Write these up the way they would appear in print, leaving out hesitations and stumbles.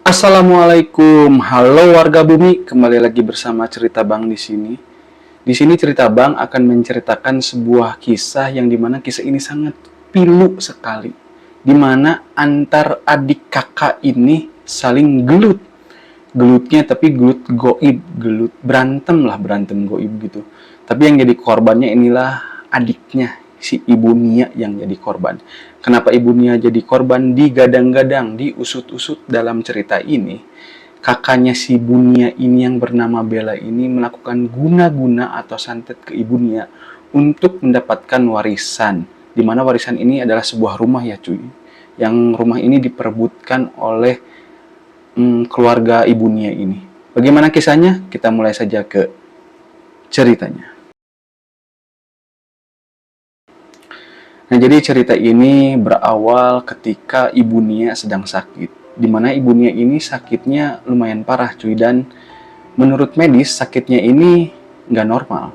Assalamualaikum, halo warga bumi, kembali lagi bersama Cerita Bang di sini. Di sini Cerita Bang akan menceritakan sebuah kisah yang dimana kisah ini sangat pilu sekali. Dimana antar adik kakak ini saling gelut. Gelutnya tapi gelut goib, gelut berantem lah, berantem goib gitu. Tapi yang jadi korbannya inilah adiknya, si Ibu Nia yang jadi korban. Kenapa Ibu Nia jadi korban? Digadang-gadang, diusut-usut dalam cerita ini. Kakaknya si Ibu Nia ini yang bernama Bella ini melakukan guna-guna atau santet ke Ibu Nia untuk mendapatkan warisan. Di mana warisan ini adalah sebuah rumah ya cuy. Yang rumah ini diperebutkan oleh keluarga Ibu Nia ini. Bagaimana kisahnya? Kita mulai saja ke ceritanya. Nah, jadi cerita ini berawal ketika Ibu Nia sedang sakit. Di mana Ibu Nia ini sakitnya lumayan parah cuy, dan menurut medis sakitnya ini nggak normal.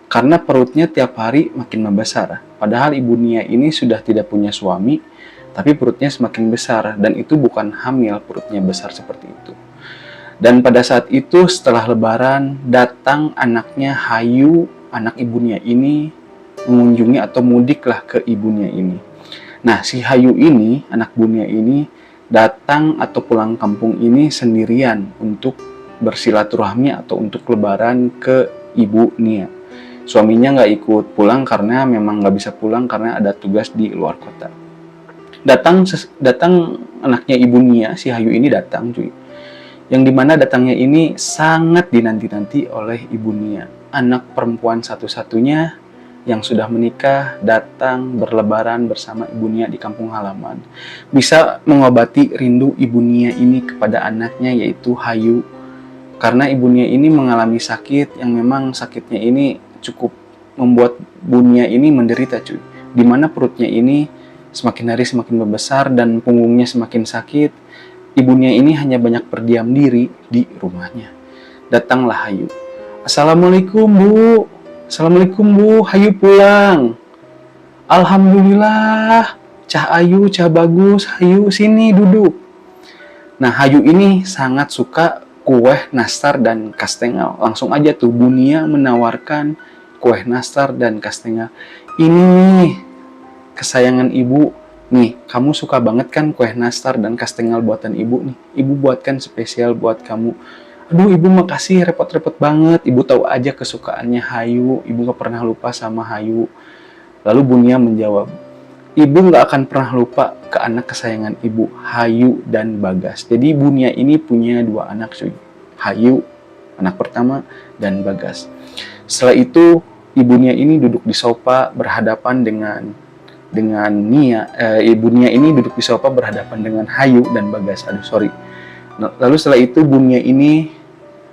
Karena perutnya tiap hari makin membesar. Padahal Ibu Nia ini sudah tidak punya suami, tapi perutnya semakin besar, dan itu bukan hamil, perutnya besar seperti itu. Dan pada saat itu setelah lebaran datang anaknya Hayu, anak Ibu Nia ini mengunjungi atau mudiklah ke ibunya ini. Nah, si Hayu ini, anak Bunia ini, datang atau pulang kampung ini sendirian untuk bersilaturahmi atau untuk lebaran ke Ibu Nia. Suaminya nggak ikut pulang karena memang nggak bisa pulang karena ada tugas di luar kota. Datang anaknya Ibu Nia, si Hayu ini datang cuy. Yang dimana datangnya ini sangat dinanti-nanti oleh Ibu Nia. Anak perempuan satu-satunya yang sudah menikah datang berlebaran bersama Ibu Nia di kampung halaman. Bisa mengobati rindu Ibu Nia ini kepada anaknya yaitu Hayu. Karena Ibu Nia ini mengalami sakit yang memang sakitnya ini cukup membuat Bu Nia ini menderita cuy. Dimana perutnya ini semakin hari semakin membesar dan punggungnya semakin sakit. Ibu Nia ini hanya banyak berdiam diri di rumahnya. Datanglah Hayu. Assalamualaikum Bu. Assalamualaikum Bu, Hayu pulang. Alhamdulillah, Cah Ayu, Cah bagus, Hayu sini duduk. Nah, Hayu ini sangat suka kue nastar dan kastengel. Langsung aja tuh Bu Nia menawarkan kue nastar dan kastengel. Ini nih, kesayangan Ibu. Nih, kamu suka banget kan kue nastar dan kastengel buatan Ibu nih. Ibu buatkan spesial buat kamu. Aduh, Ibu makasih, repot-repot banget. Ibu tahu aja kesukaannya Hayu. Ibu gak pernah lupa sama Hayu. Lalu Bu Nia menjawab, Ibu gak akan pernah lupa ke anak kesayangan Ibu, Hayu dan Bagas. Jadi Bu Nia ini punya dua anak cuy. Hayu, anak pertama, dan Bagas. Setelah itu, Ibu Nia ini duduk di sofa berhadapan dengan Nia. Ibu Nia ini duduk di sofa berhadapan dengan Hayu dan Bagas. Aduh, sorry. Lalu setelah itu Bu Nia ini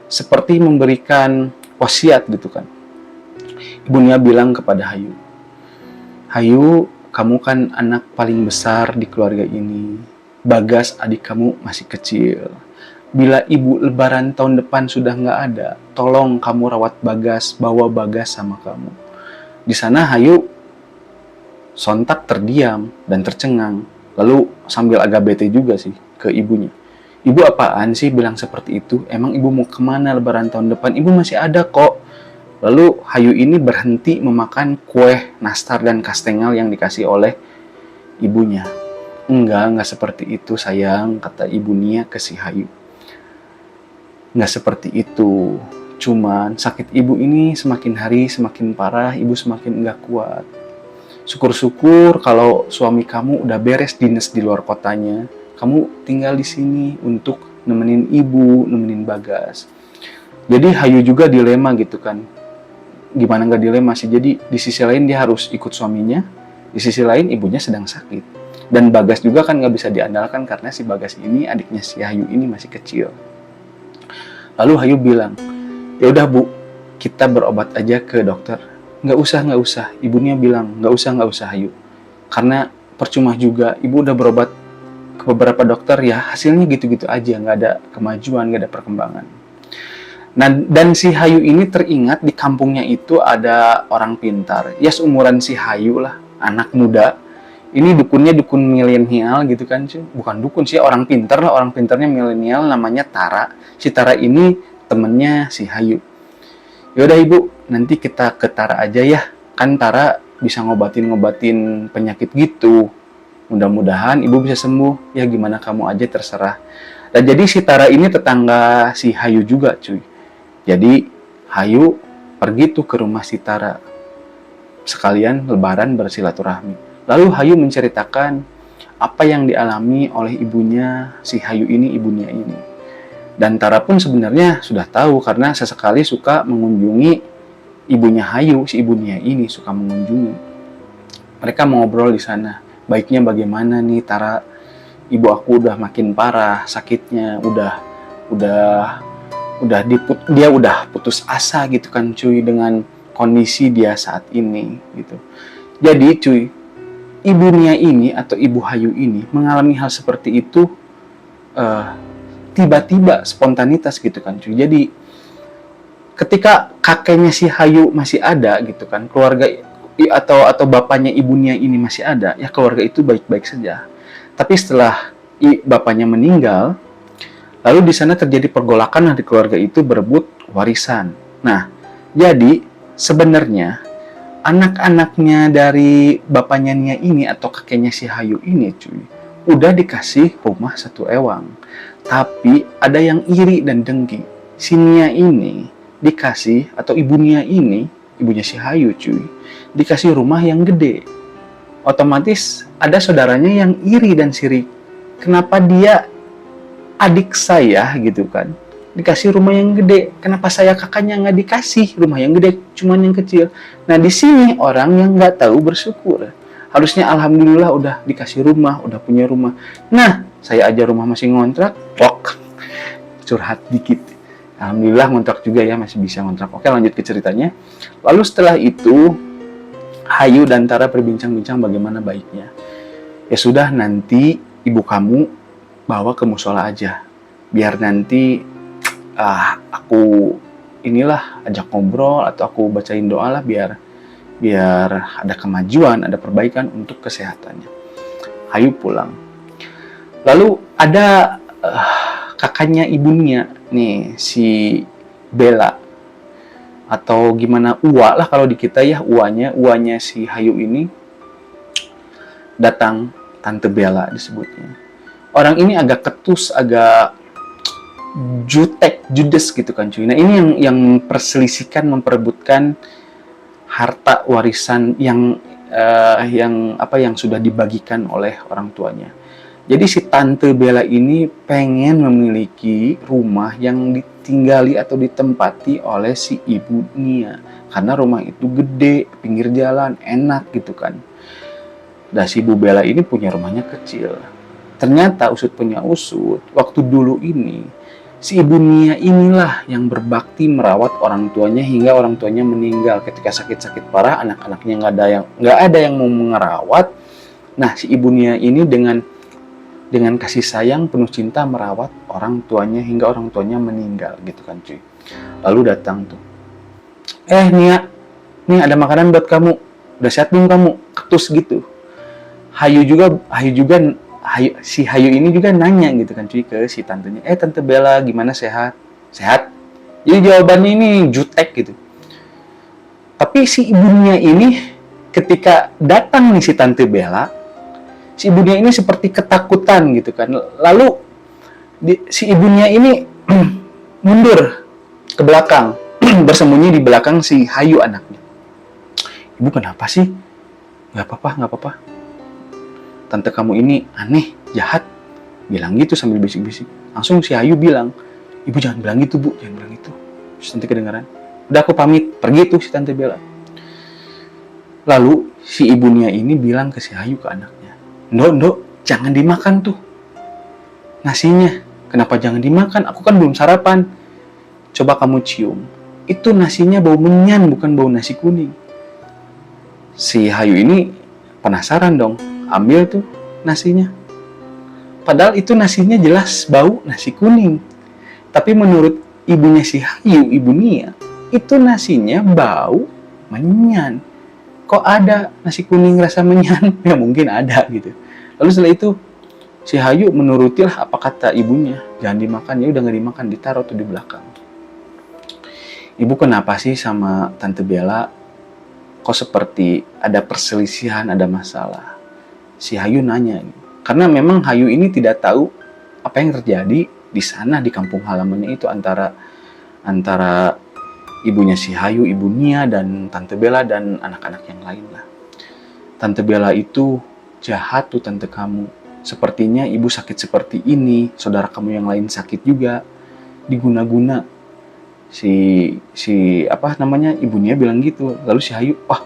seperti memberikan wasiat gitu kan. Ibu Nia bilang kepada Hayu, Hayu, kamu kan anak paling besar di keluarga ini. Bagas adik kamu masih kecil. Bila Ibu lebaran tahun depan sudah nggak ada, tolong kamu rawat Bagas, bawa Bagas sama kamu. Di sana Hayu sontak terdiam dan tercengang. Lalu sambil agak bete juga sih ke ibunya. Ibu apaan sih bilang seperti itu? Emang Ibu mau kemana lebaran tahun depan? Ibu masih ada kok. Lalu Hayu ini berhenti memakan kue nastar dan kastengel yang dikasih oleh ibunya. Enggak seperti itu sayang, kata Ibu Nia ke si Hayu. Enggak seperti itu. Cuman sakit Ibu ini semakin hari semakin parah, Ibu semakin enggak kuat. Syukur-syukur kalau suami kamu udah beres dinas di luar kotanya. Kamu tinggal di sini untuk nemenin Ibu, nemenin Bagas. Jadi Hayu juga dilema gitu kan. Gimana nggak dilema sih? Jadi di sisi lain dia harus ikut suaminya, di sisi lain ibunya sedang sakit. Dan Bagas juga kan nggak bisa diandalkan karena si Bagas ini adiknya si Hayu ini masih kecil. Lalu Hayu bilang, ya udah Bu, kita berobat aja ke dokter. Nggak usah. Ibunya bilang, nggak usah Hayu. Karena percuma juga, Ibu udah berobat ke beberapa dokter ya hasilnya gitu-gitu aja, nggak ada kemajuan, nggak ada perkembangan. Nah, dan si Hayu ini teringat di kampungnya itu ada orang pintar, ya seumuran si Hayu lah, anak muda Ini dukunnya dukun milenial gitu kan cuy. Bukan dukun sih, orang pinter lah, orang pinternya milenial, namanya Tara. Si Tara ini temennya si Hayu. Yaudah ibu, nanti kita ke Tara aja ya. Kan Tara bisa ngobatin penyakit gitu. Mudah-mudahan ibu bisa sembuh. Ya gimana kamu aja terserah. Dan jadi si Tara ini tetangga si Hayu juga cuy. Jadi Hayu pergi tuh ke rumah si Tara. Sekalian lebaran bersilaturahmi. Lalu Hayu menceritakan apa yang dialami oleh ibunya si Hayu ini, ibunya ini. Dan Tara pun sebenarnya sudah tahu karena sesekali suka mengunjungi ibunya Hayu, si ibunya ini suka mengunjungi. Mereka mengobrol di sana. Baiknya bagaimana nih Tara, ibu aku udah makin parah sakitnya, dia udah putus asa gitu kan cuy dengan kondisi dia saat ini gitu. Jadi cuy, ibunya ini atau ibu Hayu ini mengalami hal seperti itu tiba-tiba spontanitas gitu kan cuy. Jadi ketika kakeknya si Hayu masih ada gitu kan, keluarga atau bapaknya ibunya ini masih ada, ya keluarga itu baik-baik saja. Tapi setelah bapaknya meninggal, lalu di sana terjadi pergolakan di keluarga itu berebut warisan. Nah, jadi sebenarnya anak-anaknya dari bapaknya Nia ini atau kakeknya si Hayu ini cuy, udah dikasih rumah satu ewang. Tapi ada yang iri dan dengki. Si Nia ini dikasih, atau ibu Nia ini, ibunya si Hayu cuy, dikasih rumah yang gede. Otomatis ada saudaranya yang iri dan sirik. Kenapa dia adik saya gitu kan dikasih rumah yang gede, kenapa saya kakaknya nggak dikasih rumah yang gede, cuman yang kecil. Nah di sini orang yang nggak tahu bersyukur. Harusnya alhamdulillah udah dikasih rumah, udah punya rumah. Nah saya aja rumah masih ngontrak, curhat dikit. Alhamdulillah ngontrak juga ya, masih bisa ngontrak. Oke, lanjut ke ceritanya. Lalu setelah itu Hayu dan Tara berbincang-bincang bagaimana baiknya. Ya sudah, nanti ibu kamu bawa ke musola aja, biar nanti aku inilah ajak ngobrol atau aku bacain doa lah, biar ada kemajuan, ada perbaikan untuk kesehatannya. Hayu pulang. Lalu ada kakaknya ibunya nih, si Bella atau gimana, Uwa lah kalau di kita ya, uanya si Hayu ini datang, Tante Bella disebutnya. Orang ini agak ketus, agak judes gitu kan cuy. Nah ini yang perselisikan, memperebutkan harta warisan yang sudah dibagikan oleh orang tuanya. Jadi si Tante Bella ini pengen memiliki rumah yang ditinggali atau ditempati oleh si ibu Nia, karena rumah itu gede, pinggir jalan, enak gitu kan. Dan si ibu Bella ini punya rumahnya kecil. Ternyata usut punya usut, waktu dulu ini si ibu Nia inilah yang berbakti merawat orang tuanya hingga orang tuanya meninggal. Ketika sakit-sakit parah, anak-anaknya nggak ada yang mau merawat. Nah si ibu Nia ini dengan kasih sayang penuh cinta merawat orang tuanya hingga orang tuanya meninggal gitu kan cuy. Lalu datang tuh, Nia, nih ada makanan buat kamu, udah sehat belum kamu? Ketus gitu. Si Hayu ini juga nanya gitu kan cuy ke si tantenya, Tante Bella gimana, sehat? Sehat? Jadi jawabannya ini jutek gitu. Tapi si ibunya ini ketika datang nih si Tante Bella, si ibunya ini seperti ketakutan gitu kan. Lalu si ibunya ini mundur ke belakang, bersembunyi di belakang si Hayu anaknya. Ibu kenapa sih? Gak apa-apa. Tante kamu ini aneh, jahat. Bilang gitu sambil bisik-bisik. Langsung si Hayu bilang, ibu jangan bilang gitu bu, jangan bilang gitu. Terus nanti kedengaran. Udah aku pamit, pergi tuh si Tante Bella. Lalu si ibunya ini bilang ke si Hayu, ke anaknya, Ndok, jangan dimakan tuh nasinya. Kenapa jangan dimakan? Aku kan belum sarapan. Coba kamu cium. Itu nasinya bau menyan, bukan bau nasi kuning. Si Hayu ini penasaran dong. Ambil tuh nasinya. Padahal itu nasinya jelas bau nasi kuning. Tapi menurut ibunya si Hayu, ibu Nia, itu nasinya bau menyan. kok ada nasi kuning rasa menyan? Ya mungkin ada gitu. Lalu setelah itu si Hayu menurutilah apa kata ibunya, jangan dimakan. Ya udah nggak dimakan, ditaruh tuh di belakang. Ibu kenapa sih sama Tante Bella kok seperti ada perselisihan, ada masalah? Si Hayu nanya. Karena memang Hayu ini tidak tahu apa yang terjadi di sana di kampung halamannya itu antara ibunya si Hayu, ibu Nia, dan Tante Bella dan anak-anak yang lain lah. Tante Bella itu jahat tuh tante kamu. Sepertinya ibu sakit seperti ini, saudara kamu yang lain sakit juga, diguna-guna. Si apa namanya, ibu Nia bilang gitu. Lalu si Hayu, wah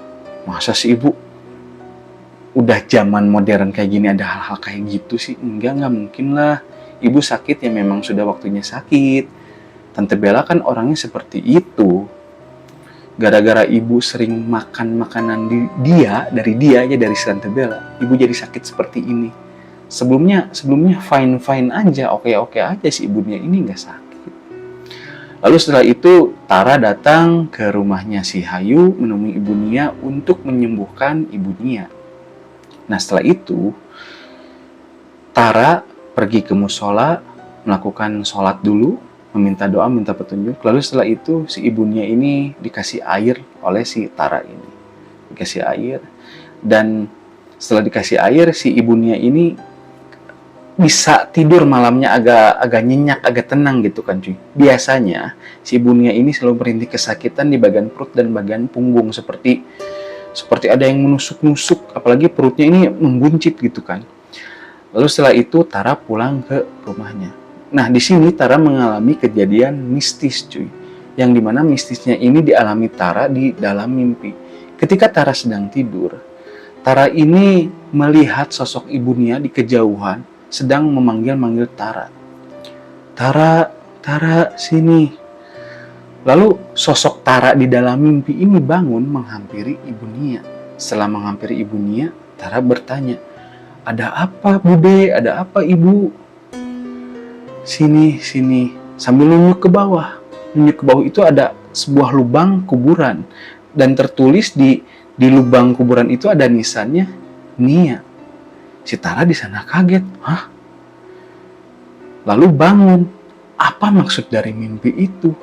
masa sih ibu udah zaman modern kayak gini ada hal-hal kayak gitu sih? Enggak mungkin lah. Ibu sakit ya memang sudah waktunya sakit. Tante Bella kan orangnya seperti itu. Gara-gara ibu sering makan makanan dari dia ya, dari Tante Bella, ibu jadi sakit seperti ini. Sebelumnya fine aja, oke aja si ibunya ini nggak sakit. Lalu setelah itu Tara datang ke rumahnya si Hayu menemui ibu Nia untuk menyembuhkan ibu Nia. Nah setelah itu Tara pergi ke musola, melakukan sholat dulu, meminta doa, minta petunjuk. Lalu setelah itu si ibunya ini dikasih air oleh si Tara ini. Dikasih air. Dan setelah dikasih air, si ibunya ini bisa tidur malamnya agak nyenyak, agak tenang gitu kan cuy. Biasanya si ibunya ini selalu merintih kesakitan di bagian perut dan bagian punggung. Seperti ada yang menusuk-nusuk. Apalagi perutnya ini membuncit gitu kan. Lalu setelah itu Tara pulang ke rumahnya. Nah, di sini Tara mengalami kejadian mistis, cuy. Yang dimana mistisnya ini dialami Tara di dalam mimpi. Ketika Tara sedang tidur, Tara ini melihat sosok ibu Nia di kejauhan sedang memanggil-manggil Tara. Tara, sini. Lalu sosok Tara di dalam mimpi ini bangun menghampiri ibu Nia. Setelah menghampiri ibu Nia, Tara bertanya, ada apa Bude? Ada apa ibu? Sini. Sambil nunjuk ke bawah. Nunjuk ke bawah itu ada sebuah lubang kuburan. Dan tertulis di lubang kuburan itu ada nisannya Nia. Si Tara di sana kaget. Hah? Lalu bangun. Apa maksud dari mimpi itu?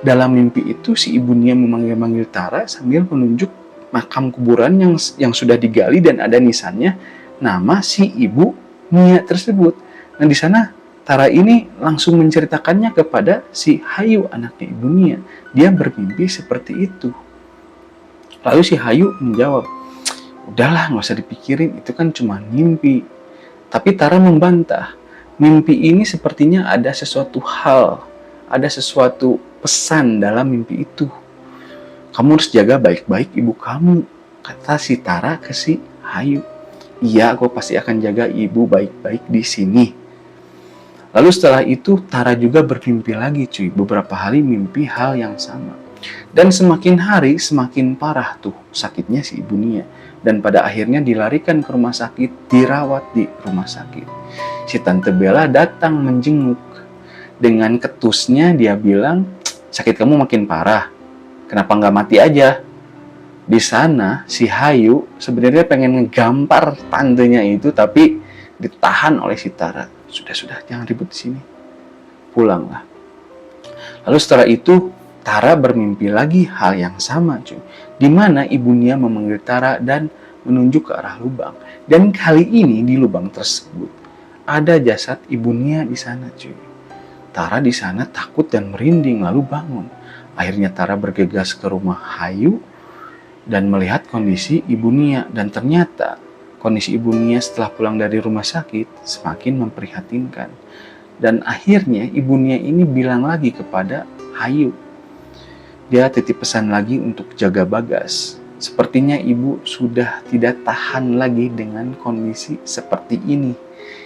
Dalam mimpi itu si ibu Nia memanggil-manggil Tara sambil menunjuk makam kuburan yang sudah digali dan ada nisannya nama si ibu Nia tersebut. Nah di sana Tara ini langsung menceritakannya kepada si Hayu, anaknya ibu Nia. Dia bermimpi seperti itu. Lalu si Hayu menjawab, udahlah nggak usah dipikirin, itu kan cuma mimpi. Tapi Tara membantah, mimpi ini sepertinya ada sesuatu hal, ada sesuatu pesan dalam mimpi itu. Kamu harus jaga baik-baik ibu kamu, kata si Tara ke si Hayu. Iya, aku pasti akan jaga ibu baik-baik di sini. Lalu setelah itu Tara juga bermimpi lagi cuy. Beberapa hari mimpi hal yang sama. Dan semakin hari semakin parah tuh sakitnya si ibu Nia. Dan pada akhirnya dilarikan ke rumah sakit, dirawat di rumah sakit. Si Tante Bella datang menjenguk. Dengan ketusnya dia bilang, sakit kamu makin parah. Kenapa nggak mati aja? Di sana si Hayu sebenarnya pengen ngegampar tantenya itu, tapi ditahan oleh si Tara. Sudah, jangan ribut di sini. Pulanglah. Lalu setelah itu Tara bermimpi lagi hal yang sama, cuy. Di mana ibu Nia memanggil Tara dan menunjuk ke arah lubang. Dan kali ini di lubang tersebut ada jasad ibu Nia di sana, cuy. Tara di sana takut dan merinding lalu bangun. Akhirnya Tara bergegas ke rumah Hayu dan melihat kondisi ibu Nia. Dan ternyata kondisi ibu Nia setelah pulang dari rumah sakit semakin memprihatinkan. Dan akhirnya ibu Nia ini bilang lagi kepada Hayu. Dia titip pesan lagi untuk jaga Bagas. Sepertinya ibu sudah tidak tahan lagi dengan kondisi seperti ini.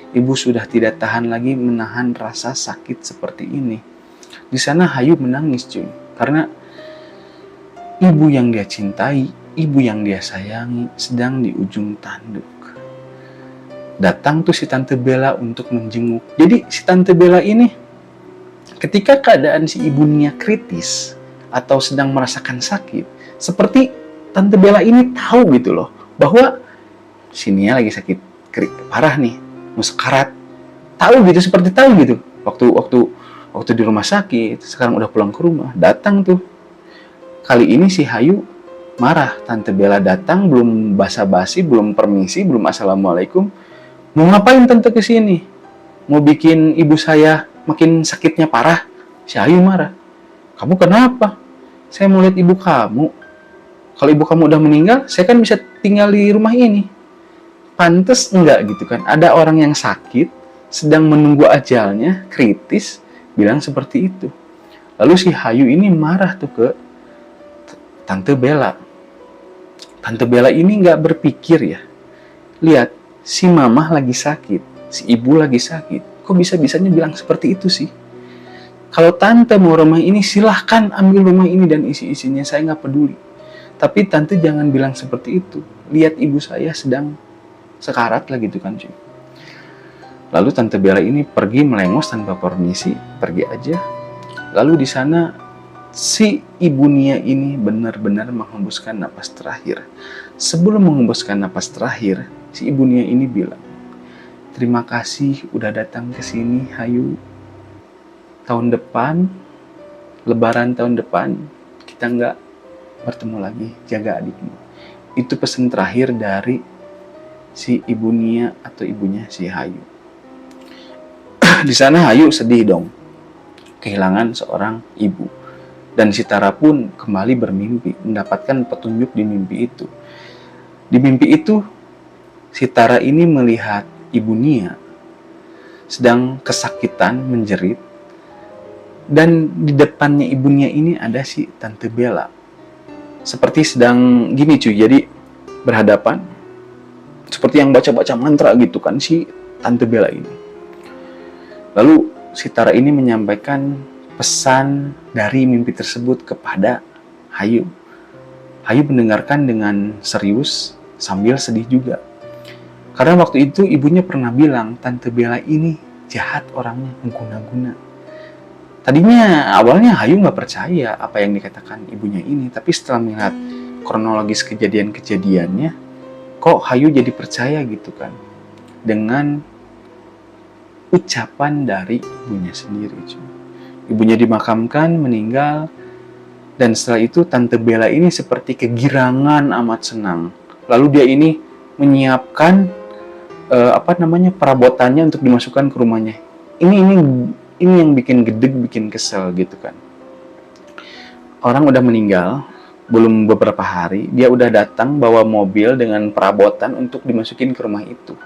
Ibu sudah tidak tahan lagi menahan rasa sakit seperti ini. Di sana Hayu menangis cuy. Karena ibu yang dia cintai, ibu yang dia sayangi sedang di ujung tanduk. Datang tuh si Tante Bella untuk menjenguk. Jadi si Tante Bella ini ketika keadaan si ibunya kritis atau sedang merasakan sakit, seperti Tante Bella ini tahu gitu loh bahwa sininya lagi sakit parah nih, mau sekarat. Tahu gitu, seperti tahu gitu. Waktu di rumah sakit, sekarang udah pulang ke rumah, datang tuh. Kali ini si Hayu marah. Tante Bella datang, belum basa-basi, belum permisi, belum assalamualaikum. Mau ngapain tante kesini? Mau bikin ibu saya makin sakitnya parah? Si Hayu marah. Kamu kenapa? Saya mau lihat ibu kamu. Kalau ibu kamu udah meninggal, saya kan bisa tinggal di rumah ini. Pantes enggak gitu kan? Ada orang yang sakit, sedang menunggu ajalnya, kritis, bilang seperti itu. Lalu si Hayu ini marah tuh ke Tante Bella. Tante Bella ini nggak berpikir ya. Lihat, si mamah lagi sakit, si ibu lagi sakit. Kok bisa-bisanya bilang seperti itu sih? Kalau tante mau rumah ini, silahkan ambil rumah ini dan isi-isinya, saya nggak peduli. Tapi tante jangan bilang seperti itu. Lihat ibu saya sedang sekarat lah gitu kan cuy. Lalu Tante Bella ini pergi melengos tanpa permisi, pergi aja. Lalu di sana si Ibu Nia ini benar-benar menghembuskan napas terakhir. Sebelum menghembuskan napas terakhir, si Ibu Nia ini bilang, terima kasih udah datang ke sini Hayu. Tahun depan, Lebaran tahun depan, kita nggak bertemu lagi, jaga adikmu. Itu pesan terakhir dari si Ibu Nia atau ibunya si Hayu. Di sana Hayu sedih dong, kehilangan seorang ibu. Dan si Tara pun kembali bermimpi, mendapatkan petunjuk di mimpi itu. Di mimpi itu, si Tara ini melihat Ibu Nia sedang kesakitan, menjerit. Dan di depannya Ibu Nia ini ada si Tante Bella. Seperti sedang gini cuy, jadi berhadapan. Seperti yang baca-baca mantra gitu kan si Tante Bella ini. Lalu si Tara ini menyampaikan pesan dari mimpi tersebut kepada Hayu. Hayu mendengarkan dengan serius sambil sedih juga. Karena waktu itu ibunya pernah bilang Tante Bella ini jahat orangnya, mengguna-guna. Tadinya awalnya Hayu nggak percaya apa yang dikatakan ibunya ini, tapi setelah melihat kronologis kejadian-kejadiannya, kok Hayu jadi percaya gitu kan dengan ucapan dari ibunya sendiri. Ibunya dimakamkan, meninggal, dan setelah itu Tante Bella ini seperti kegirangan amat senang. Lalu dia ini menyiapkan perabotannya untuk dimasukkan ke rumahnya. Ini yang bikin gedeg, bikin kesel gitu kan. Orang udah meninggal, belum beberapa hari, dia udah datang bawa mobil dengan perabotan untuk dimasukin ke rumah itu.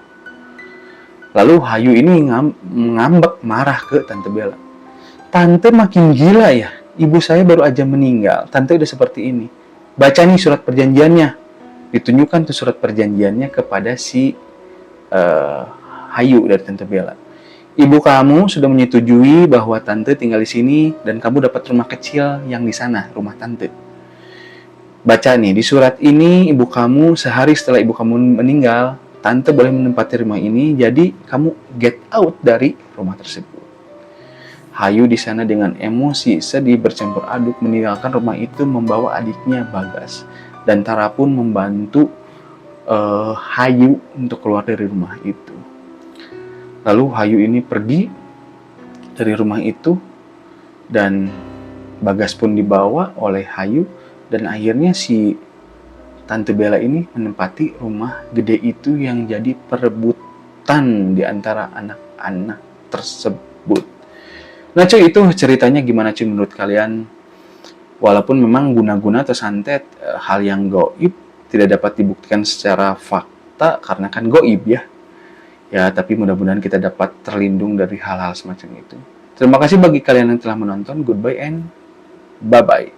Lalu Hayu ini ngambek, marah ke Tante Bella. Tante makin gila ya, ibu saya baru aja meninggal, Tante udah seperti ini. Baca nih surat perjanjiannya. Ditunjukkan tuh surat perjanjiannya kepada si Hayu dari Tante Bella. Ibu kamu sudah menyetujui bahwa Tante tinggal di sini dan kamu dapat rumah kecil yang di sana, rumah Tante. Baca nih, di surat ini ibu kamu sehari setelah ibu kamu meninggal, Tante boleh menempati rumah ini, jadi kamu get out dari rumah tersebut. Hayu di sana dengan emosi, sedih, bercampur aduk meninggalkan rumah itu membawa adiknya Bagas. Dan Tara pun membantu Hayu untuk keluar dari rumah itu. Lalu Hayu ini pergi dari rumah itu dan Bagas pun dibawa oleh Hayu dan akhirnya si Tante Bella ini menempati rumah gede itu yang jadi perebutan di antara anak-anak tersebut. Nah cuy, itu ceritanya gimana cuy menurut kalian? Walaupun memang guna-guna atau santet hal yang gaib tidak dapat dibuktikan secara fakta karena kan gaib ya. Ya, tapi mudah-mudahan kita dapat terlindung dari hal-hal semacam itu. Terima kasih bagi kalian yang telah menonton. Goodbye and bye-bye.